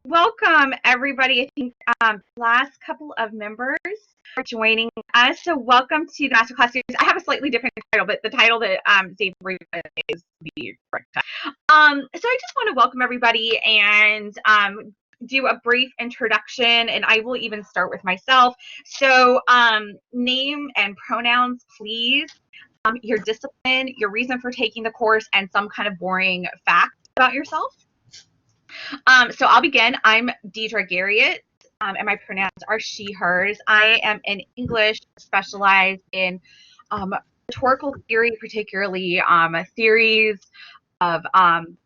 Welcome everybody. I think last couple of members are joining us. So welcome to the Masterclass series. I have a slightly different title, but the title that Dave is the correct title. So I just want to welcome everybody and do a brief introduction, and I will even start with myself. So name and pronouns, please. Your discipline, your reason for taking the course, and some kind of boring fact about yourself. So I'll begin. I'm Deidre Garriott, and my pronouns are she, hers. I am in English, specialized in rhetorical theory, particularly theories of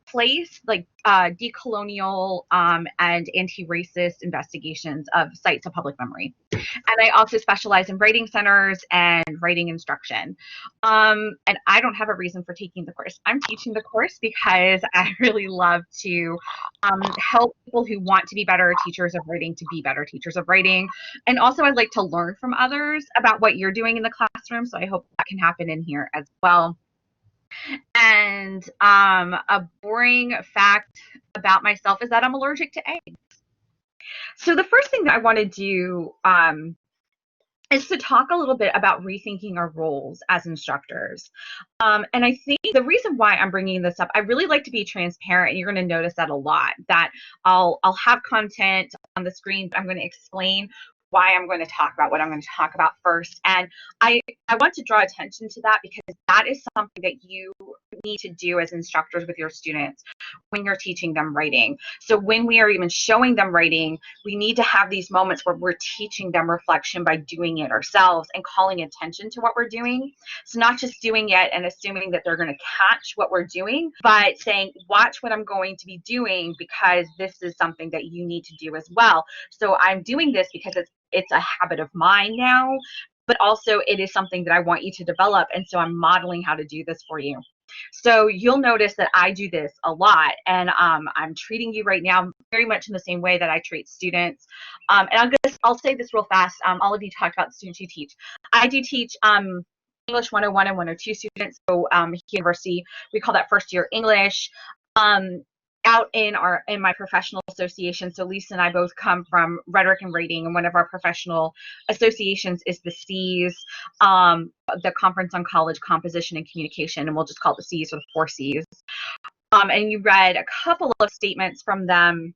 place, like decolonial and anti-racist investigations of sites of public memory. And I also specialize in writing centers and writing instruction. And I don't have a reason for taking the course. I'm teaching the course because I really love to help people who want to be better teachers of writing to be better teachers of writing. And also I'd like to learn from others about what you're doing in the classroom. So I hope that can happen in here as well. And a boring fact about myself is that I'm allergic to eggs. So the first thing that I want to do is to talk a little bit about rethinking our roles as instructors. And I think the reason why I'm bringing this up, I really like to be transparent, and you're going to notice that a lot, that I'll have content on the screen, but I'm going to explain why I'm going to talk about what I'm going to talk about first. And I want to draw attention to that because that is something that you need to do as instructors with your students when you're teaching them writing. So when we are even showing them writing, we need to have these moments where we're teaching them reflection by doing it ourselves and calling attention to what we're doing. So not just doing it and assuming that they're going to catch what we're doing, but saying, watch what I'm going to be doing because this is something that you need to do as well. So I'm doing this because it's a habit of mine now, but also it is something that I want you to develop. And so I'm modeling how to do this for you. So you'll notice that I do this a lot, and I'm treating you right now very much in the same way that I treat students. And I'll say this real fast. All of you talked about the students you teach. I do teach English 101 and 102 students. So university, we call that first year English. Out in my professional association, so Lisa and I both come from rhetoric and writing, and one of our professional associations is the C's, the Conference on College Composition and Communication, and we'll just call it the C's, or the 4 C's. And you read a couple of statements from them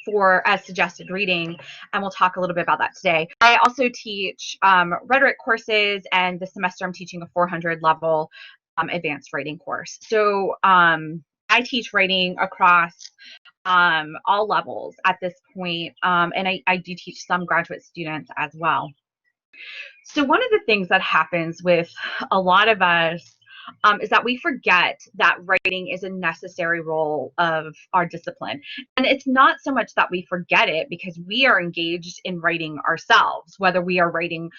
for as suggested reading, and we'll talk a little bit about that today. I also teach rhetoric courses, and this semester I'm teaching a 400 level advanced writing course. So I teach writing across all levels at this point, and I do teach some graduate students as well. So one of the things that happens with a lot of us is that we forget that writing is a necessary role of our discipline. And it's not so much that we forget it because we are engaged in writing ourselves, whether we are writing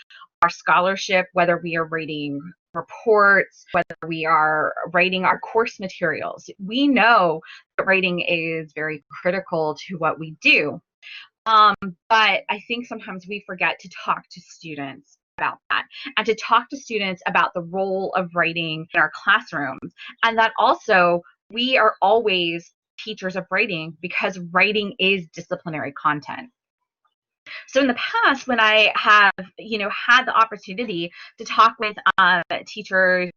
our scholarship, whether we are writing reports, whether we are writing our course materials. We know that writing is very critical to what we do. But I think sometimes we forget to talk to students about that and to talk to students about the role of writing in our classrooms, and that also we are always teachers of writing because writing is disciplinary content. So in the past, when I have, had the opportunity to talk with teachers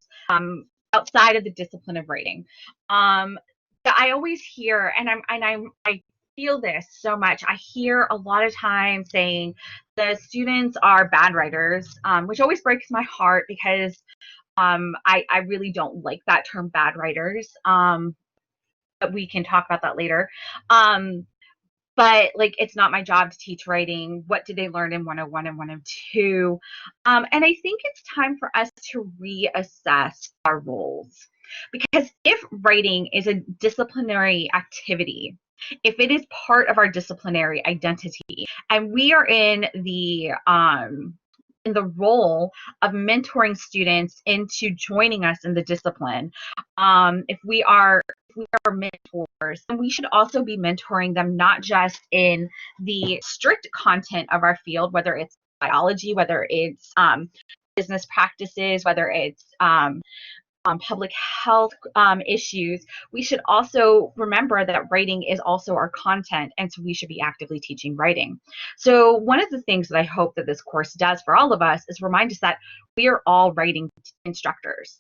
outside of the discipline of writing, I always hear, and I feel this so much. I hear a lot of times saying the students are bad writers, which always breaks my heart because I really don't like that term, bad writers. But we can talk about that later. But like, it's not my job to teach writing. What did they learn in 101 and 102? And I think it's time for us to reassess our roles. Because if writing is a disciplinary activity, if it is part of our disciplinary identity, and we are in the role of mentoring students into joining us in the discipline, if we are mentors, and we should also be mentoring them not just in the strict content of our field, whether it's biology, whether it's business practices, whether it's public health issues, we should also remember that writing is also our content, and so we should be actively teaching writing. So one of the things that I hope that this course does for all of us is remind us that we are all writing instructors.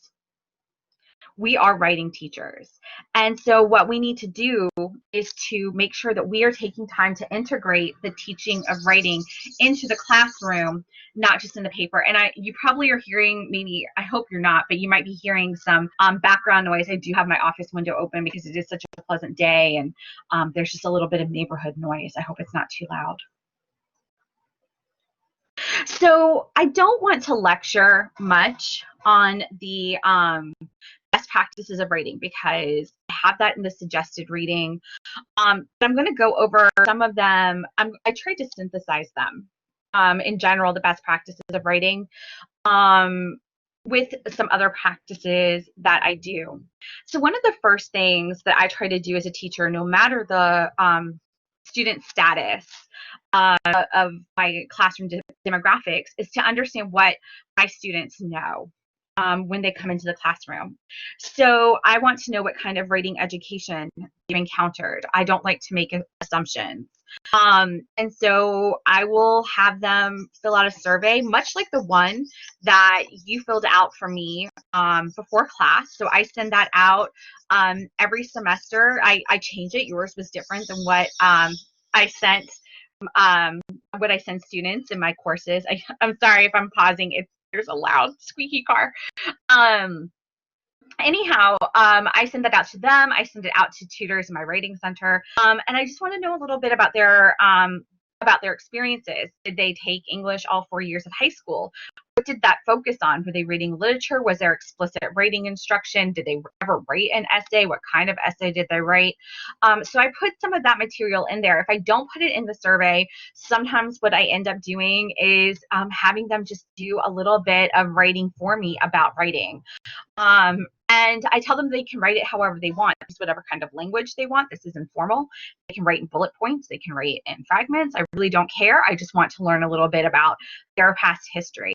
We are writing teachers. And so what we need to do is to make sure that we are taking time to integrate the teaching of writing into the classroom, not just in the paper. And you probably are hearing, maybe, I hope you're not, but you might be hearing some background noise. I do have my office window open because it is such a pleasant day, and there's just a little bit of neighborhood noise. I hope it's not too loud. So I don't want to lecture much on the best practices of writing because I have that in the suggested reading. But I'm going to go over some of them. I tried to synthesize them in general, the best practices of writing, with some other practices that I do. So one of the first things that I try to do as a teacher, no matter the student status of my classroom demographics, is to understand what my students know when they come into the classroom. So I want to know what kind of writing education you've encountered. I don't like to make assumptions. And so I will have them fill out a survey, much like the one that you filled out for me before class. So I send that out every semester. I change it. Yours was different than what I sent students in my courses. I'm sorry if I'm pausing. There's a loud squeaky car. Anyhow, I send that out to them. I send it out to tutors in my writing center. And I just want to know a little bit about their experiences. Did they take English all 4 years of high school? What did that focus on? Were they reading literature? Was there explicit writing instruction? Did they ever write an essay? What kind of essay did they write? So I put some of that material in there. If I don't put it in the survey, sometimes what I end up doing is having them just do a little bit of writing for me about writing. And I tell them they can write it however they want, just whatever kind of language they want. This is informal. They can write in bullet points. They can write in fragments. I really don't care. I just want to learn a little bit about their past history.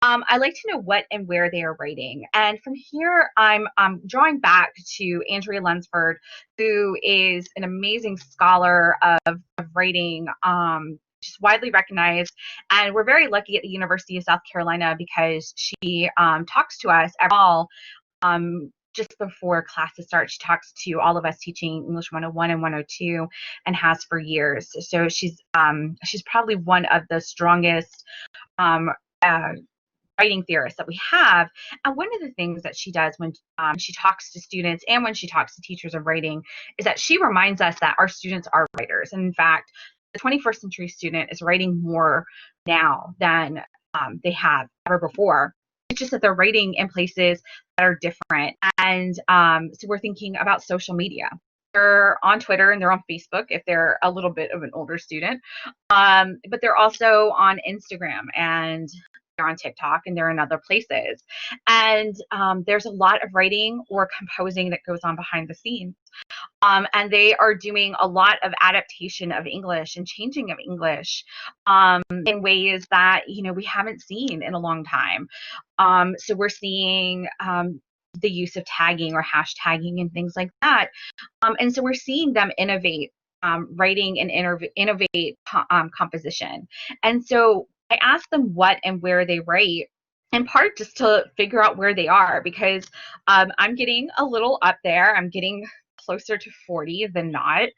I like to know what and where they are writing. And from here, I'm drawing back to Andrea Lunsford, who is an amazing scholar of writing, she's widely recognized, and we're very lucky at the University of South Carolina because she talks to us every fall. Just before classes start, she talks to all of us teaching English 101 and 102, and has for years. So she's probably one of the strongest writing theorists that we have. And one of the things that she does when she talks to students and when she talks to teachers of writing is that she reminds us that our students are writers. And in fact, the 21st century student is writing more now than they have ever before. It's just that they're writing in places that are different. And so we're thinking about social media. They're on Twitter and they're on Facebook if they're a little bit of an older student. But they're also on Instagram, and they're on TikTok, and they're in other places. And there's a lot of writing or composing that goes on behind the scenes. And they are doing a lot of adaptation of English and changing of English in ways that, we haven't seen in a long time. So we're seeing the use of tagging or hashtagging and things like that. And so we're seeing them innovate writing and innovate composition. And so I ask them what and where they write, in part just to figure out where they are, because I'm getting a little up there. I'm getting closer to 40 than not.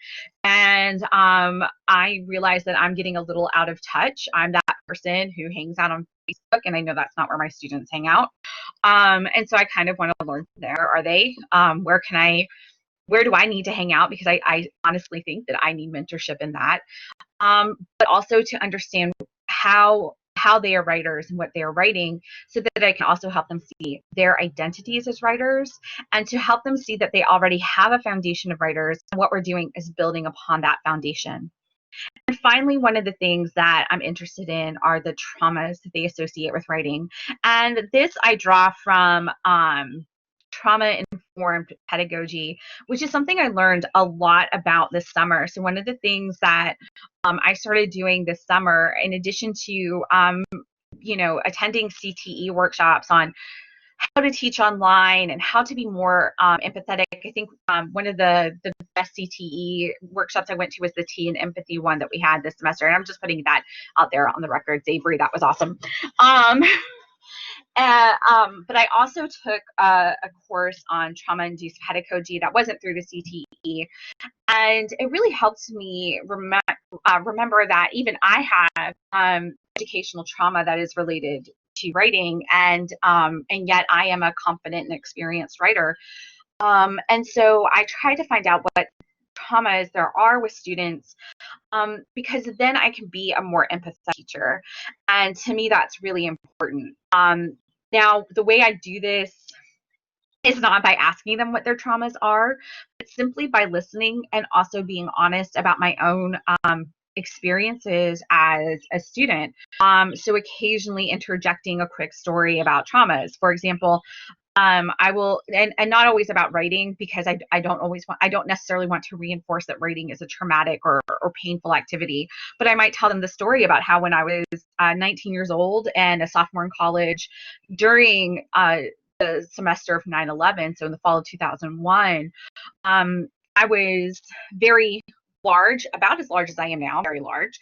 And I realize that I'm getting a little out of touch. I'm that person who hangs out on Facebook, and I know that's not where my students hang out. And so I kind of want to learn from there. Are they? Where do I need to hang out? Because I honestly think that I need mentorship in that. But also to understand how they are writers and what they are writing, so that I can also help them see their identities as writers, and to help them see that they already have a foundation of writers, and what we're doing is building upon that foundation. And finally, one of the things that I'm interested in are the traumas that they associate with writing. And this I draw from trauma-informed pedagogy, which is something I learned a lot about this summer. So one of the things that I started doing this summer, in addition to attending CTE workshops on how to teach online and how to be more empathetic. I think one of the best CTE workshops I went to was the T and empathy one that we had this semester. And I'm just putting that out there on the record. Avery, that was awesome. But I also took a course on trauma-induced pedagogy that wasn't through the CTE. And it really helped me remember that even I have educational trauma that is related to writing, and yet I am a confident and experienced writer. And so I try to find out what traumas there are with students, because then I can be a more empathetic teacher. And to me, that's really important. Now, the way I do this is not by asking them what their traumas are, but simply by listening and also being honest about my own experiences as a student. So occasionally interjecting a quick story about traumas. For example, I will, and not always about writing, because I don't necessarily want to reinforce that writing is a traumatic or painful activity, but I might tell them the story about how when I was 19 years old and a sophomore in college during the semester of 9/11, so in the fall of 2001, I was very large, about as large as I am now, very large.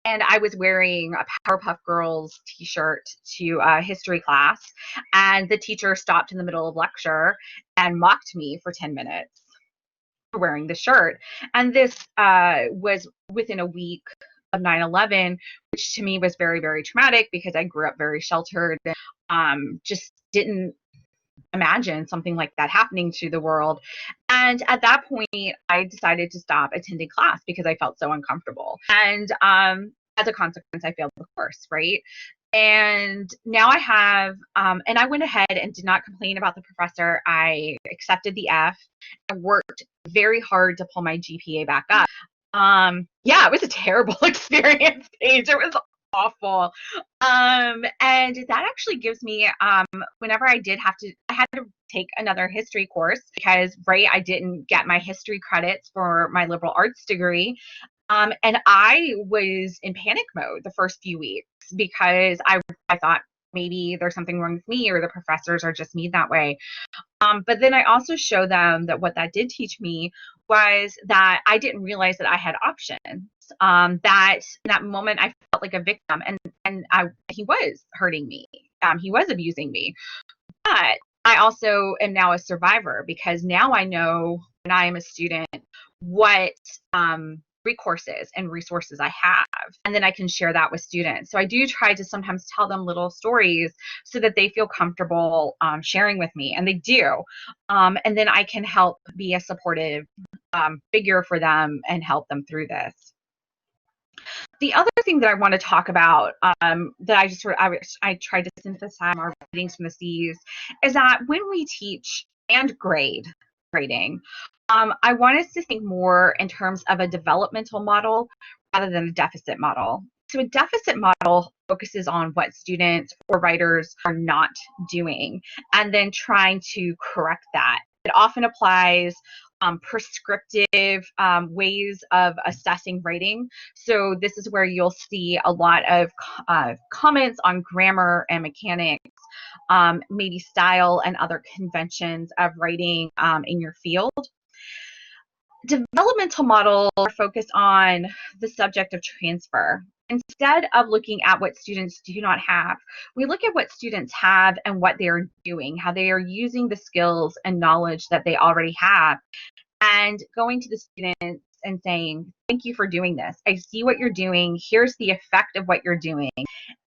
And I was wearing a Powerpuff Girls t-shirt to a history class, and the teacher stopped in the middle of lecture and mocked me for 10 minutes for wearing the shirt. And this was within a week of 9/11, which to me was very, very traumatic because I grew up very sheltered, just didn't imagine something like that happening to the world. And at that point, I decided to stop attending class because I felt so uncomfortable. And as a consequence, I failed the course, right? And now I have, and I went ahead and did not complain about the professor. I accepted the F. I worked very hard to pull my GPA back up. Yeah, it was a terrible experience, Paige. It was awful. And that actually gives me, whenever I had to take another history course because, right, I didn't get my history credits for my liberal arts degree. And I was in panic mode the first few weeks because I thought maybe there's something wrong with me or the professors are just mean that way. But then I also show them that what that did teach me was that I didn't realize that I had options. That in that moment I felt like a victim, and he was hurting me. He was abusing me. But I also am now a survivor because now I know when I am a student what recourses and resources I have, and then I can share that with students. So I do try to sometimes tell them little stories so that they feel comfortable sharing with me, and they do. And then I can help be a supportive figure for them and help them through this. The other thing that I want to talk about that I tried to synthesize our readings from the C's is that when we teach and grading, I want us to think more in terms of a developmental model rather than a deficit model. So a deficit model focuses on what students or writers are not doing and then trying to correct that. It often applies prescriptive ways of assessing writing. So this is where you'll see a lot of comments on grammar and mechanics, maybe style and other conventions of writing in your field. Developmental models are focused on the subject of transfer. Instead of looking at what students do not have, we look at what students have and what they're doing, how they are using the skills and knowledge that they already have, and going to the students and saying, thank you for doing this. I see what you're doing. Here's the effect of what you're doing.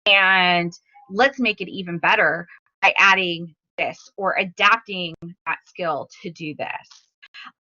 And let's make it even better by adding this or adapting that skill to do this.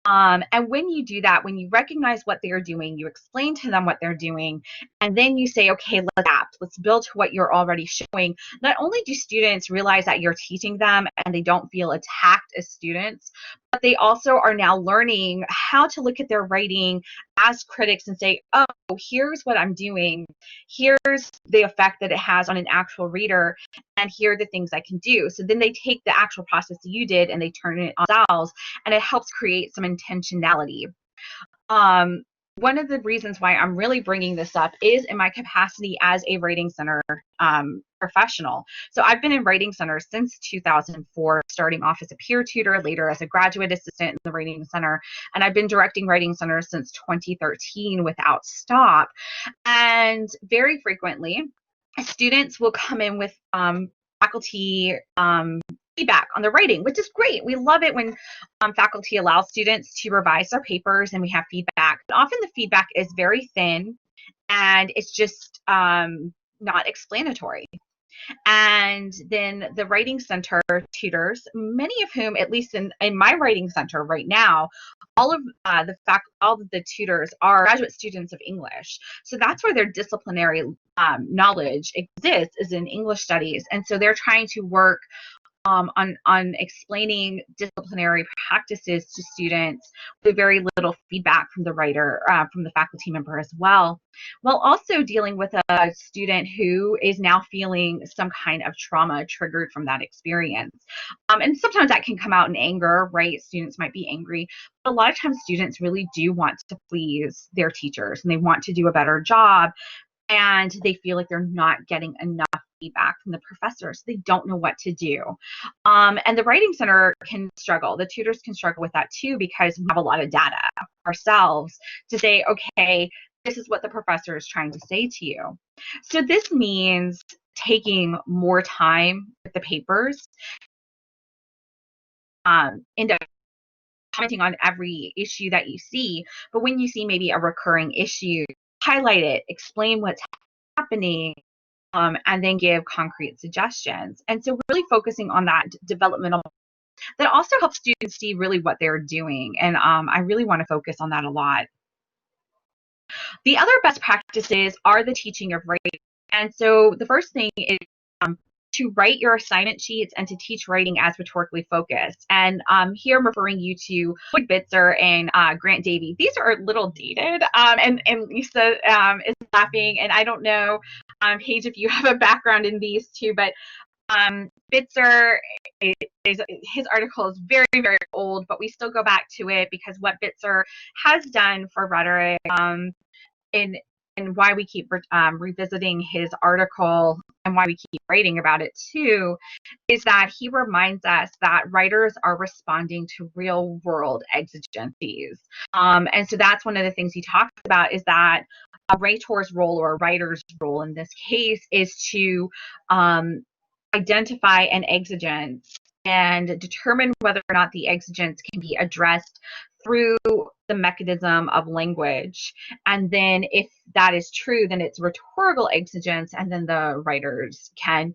And when you do that, when you recognize what they're doing, you explain to them what they're doing, and then you say, okay, let's adapt. Let's build to what you're already showing. Not only do students realize that you're teaching them and they don't feel attacked as students, but they also are now learning how to look at their writing as critics and say, oh, here's what I'm doing. Here's the effect that it has on an actual reader, and here are the things I can do. So then they take the actual process that you did and they turn it on themselves, and it helps create some intentionality. one of the reasons why I'm really bringing this up is in my capacity as a Writing Center professional. So I've been in Writing Center since 2004, starting off as a peer tutor, later as a graduate assistant in the Writing Center, and I've been directing Writing Center since 2013 without stop. And very frequently, students will come in with faculty feedback on their writing, which is great. We love it when faculty allow students to revise their papers and we have feedback. But often the feedback is very thin and it's just not explanatory. And then the Writing Center tutors, many of whom, at least in my Writing Center right now, all of the tutors are graduate students of English. So that's where their disciplinary knowledge exists, is in English studies. And so they're trying to work on explaining disciplinary practices to students with very little feedback from the writer, from the faculty member as well, while also dealing with a student who is now feeling some kind of trauma triggered from that experience. And sometimes that can come out in anger, right? Students might be angry, but a lot of times students really do want to please their teachers and they want to do a better job, and they feel like they're not getting enough feedback from the professor, so they don't know what to do. And the Writing Center can struggle. The tutors can struggle with that too, because we have a lot of data ourselves to say, okay, this is what the professor is trying to say to you. So this means taking more time with the papers, into commenting on every issue that you see, but when you see maybe a recurring issue, highlight it, explain what's happening, and then give concrete suggestions. And so really focusing on that developmental, that also helps students see really what they're doing. And I really want to focus on that a lot. The other best practices are the teaching of writing. And so the first thing is to write your assignment sheets and to teach writing as rhetorically focused. And here I'm referring you to Lloyd Bitzer and Grant Davey. These are a little dated, and Lisa is laughing, and I don't know, Paige, if you have a background in these two, but Bitzer, his article is very, very old, but we still go back to it because what Bitzer has done for rhetoric, and why we keep revisiting his article and why we keep writing about it too, is that he reminds us that writers are responding to real world exigencies. And so that's one of the things he talks about, is that a rhetor's role, or a writer's role in this case, is to identify an exigence and determine whether or not the exigence can be addressed through the mechanism of language. And then if that is true, then it's rhetorical exigence, and then the writers can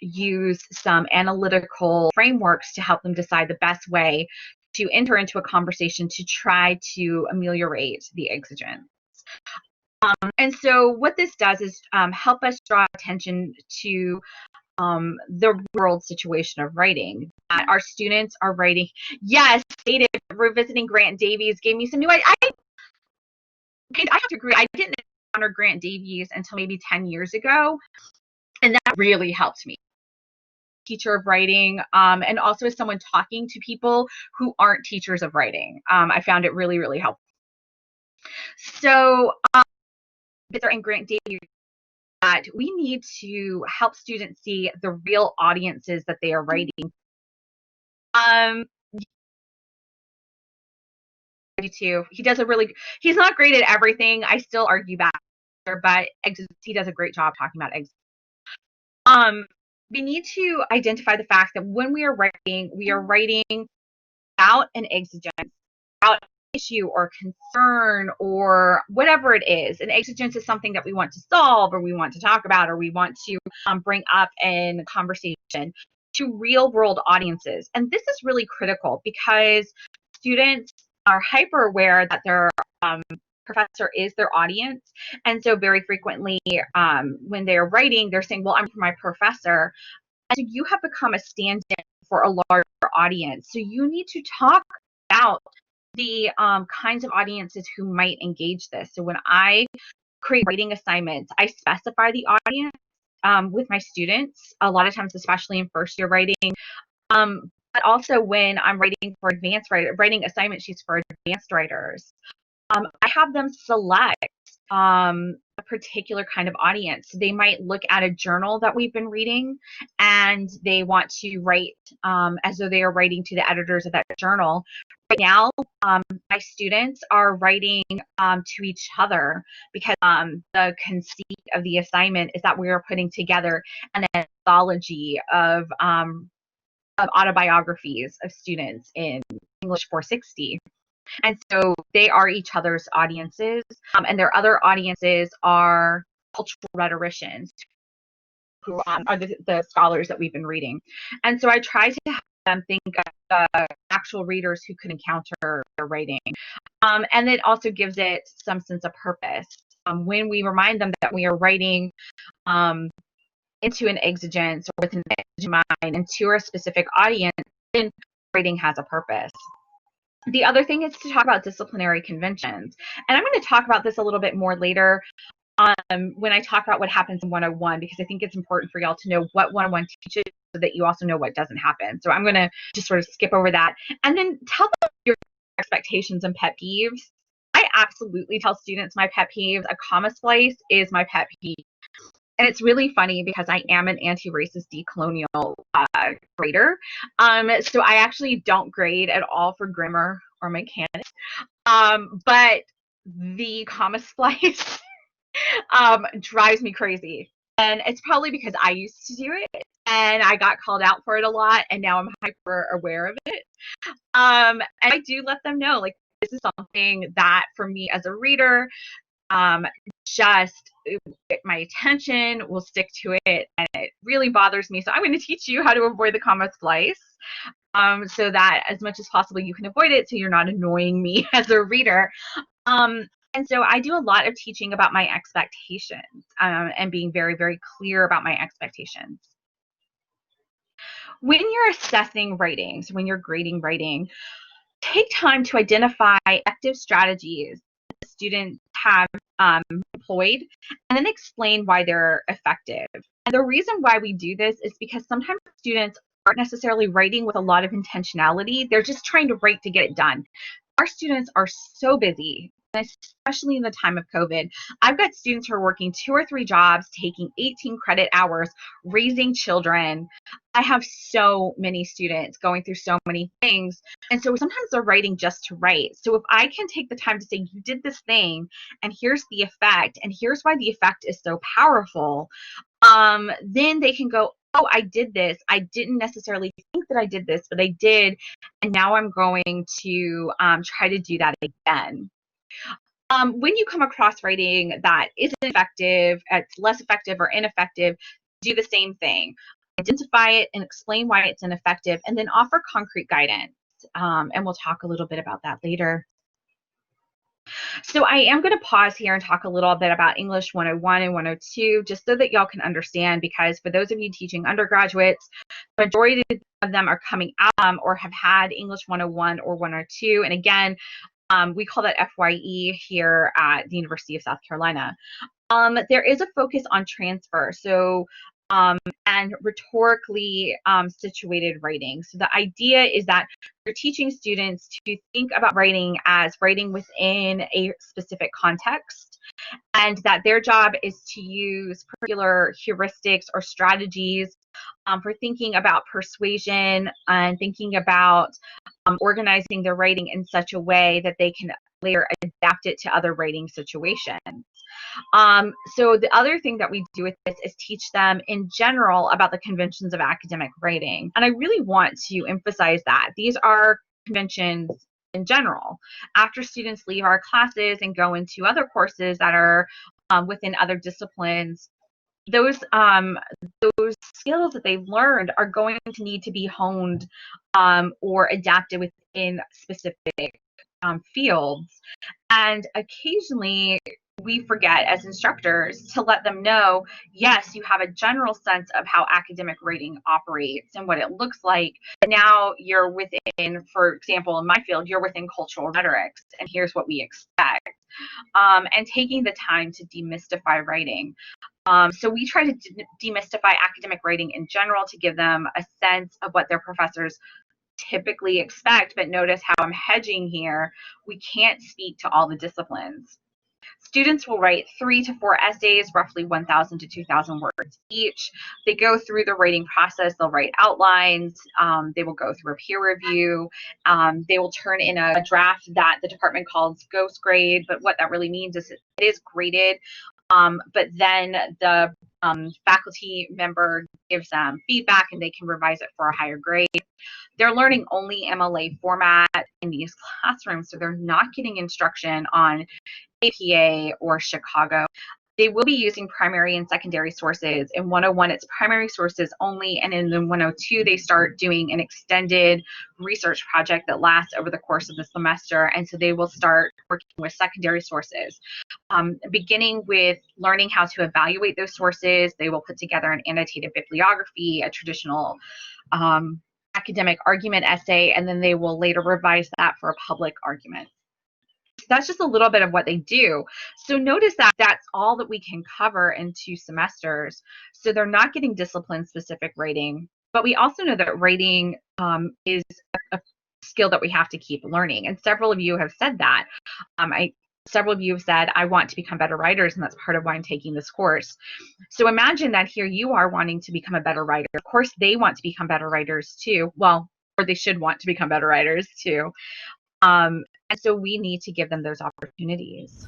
use some analytical frameworks to help them decide the best way to enter into a conversation to try to ameliorate the exigence. And so what this does is help us draw attention to the world situation of writing. That our students are writing. Yes, David, revisiting Grant Davies gave me some new. I have to agree. I didn't encounter Grant Davies until maybe 10 years ago, and that really helped me. Teacher of writing, and also as someone talking to people who aren't teachers of writing, I found it really, really helpful. So, Bitzer and Grant Davies, that we need to help students see the real audiences that they are writing. He does a really, he's not great at everything. I still argue back, but he does a great job talking about exits. We need to identify the fact that when we are writing out an exigence, out an issue or concern or whatever it is. An exigence is something that we want to solve, or we want to talk about, or we want to bring up in conversation to real world audiences. And this is really critical because students are hyper aware that their professor is their audience. And so very frequently when they're writing, they're saying, well, I'm for my professor. And so you have become a stand-in for a larger audience. So you need to talk about the kinds of audiences who might engage this. So when I create writing assignments, I specify the audience with my students, a lot of times, especially in first year writing. But also when I'm writing for writing assignment sheets for advanced writers, I have them select a particular kind of audience. They might look at a journal that we've been reading and they want to write as though they are writing to the editors of that journal. Right now, my students are writing to each other because the conceit of the assignment is that we are putting together an anthology of autobiographies of students in English 460. And so they are each other's audiences, and their other audiences are cultural rhetoricians who are the scholars that we've been reading. And so I try to have them think of actual readers who could encounter their writing. And it also gives it some sense of purpose. When we remind them that we are writing into an exigence or with an exigent mind and to a specific audience, then writing has a purpose. The other thing is to talk about disciplinary conventions. And I'm going to talk about this a little bit more later when I talk about what happens in 101, because I think it's important for y'all to know what 101 teaches so that you also know what doesn't happen. So I'm going to just sort of skip over that and then tell them your expectations and pet peeves. I absolutely tell students my pet peeves. A comma splice is my pet peeve. And it's really funny because I am an anti-racist decolonial grader. So I actually don't grade at all for grammar or mechanics. But the comma splice drives me crazy. And it's probably because I used to do it and I got called out for it a lot. And now I'm hyper aware of it. And I do let them know, like, this is something that for me as a reader, just get my attention, will stick to it, and it really bothers me. So I'm going to teach you how to avoid the comma splice so that as much as possible you can avoid it so you're not annoying me as a reader. And so I do a lot of teaching about my expectations and being very, very clear about my expectations. When you're assessing writings, when you're grading writing, take time to identify effective strategies that students have employed and then explain why they're effective. And the reason why we do this is because sometimes students aren't necessarily writing with a lot of intentionality. They're just trying to write to get it done. Our students are so busy, especially in the time of COVID. I've got students who are working 2 or 3 jobs, taking 18 credit hours, raising children. I have so many students going through so many things. And so sometimes they're writing just to write. So if I can take the time to say, you did this thing, and here's the effect, and here's why the effect is so powerful, then they can go, oh, I did this. I didn't necessarily think that I did this, but I did. And now I'm going to try to do that again. When you come across writing that isn't effective, it's less effective or ineffective, do the same thing. Identify it and explain why it's ineffective, and then offer concrete guidance. And we'll talk a little bit about that later. So I am going to pause here and talk a little bit about English 101 and 102, just so that y'all can understand, because for those of you teaching undergraduates, the majority of them are coming out or have had English 101 or 102. And again, we call that FYE here at the University of South Carolina. There is a focus on transfer. So and rhetorically situated writing. So the idea is that you're teaching students to think about writing as writing within a specific context, and that their job is to use particular heuristics or strategies for thinking about persuasion and thinking about organizing their writing in such a way that they can later adapt it to other writing situations. So the other thing that we do with this is teach them in general about the conventions of academic writing. And I really want to emphasize that these are conventions in general. After students leave our classes and go into other courses that are within other disciplines, those skills that they've learned are going to need to be honed or adapted within specific fields. And occasionally we forget as instructors to let them know, yes, you have a general sense of how academic writing operates and what it looks like. But now you're within, for example, in my field, you're within cultural rhetorics, and here's what we expect. And taking the time to demystify writing. So we try to demystify academic writing in general to give them a sense of what their professors typically expect, but notice how I'm hedging here, we can't speak to all the disciplines. Students will write 3 to 4 essays, roughly 1,000 to 2,000 words each. They go through the writing process. They'll write outlines. They will go through a peer review. They will turn in a draft that the department calls ghost grade, but what that really means is it is graded, but then the faculty member gives them feedback and they can revise it for a higher grade. They're learning only MLA format in these classrooms, so they're not getting instruction on APA or Chicago. They will be using primary and secondary sources. In 101, it's primary sources only, and in the 102, they start doing an extended research project that lasts over the course of the semester, and so they will start working with secondary sources. Beginning with learning how to evaluate those sources, they will put together an annotated bibliography, a traditional academic argument essay, and then they will later revise that for a public argument. That's just a little bit of what they do. So notice that that's all that we can cover in 2 semesters. So they're not getting discipline-specific rating, but we also know that rating is a skill that we have to keep learning. And several of you have said that. Several of you have said, I want to become better writers, and that's part of why I'm taking this course. So imagine that here you are wanting to become a better writer. Of course, they want to become better writers too. Well, or they should want to become better writers too. And so we need to give them those opportunities.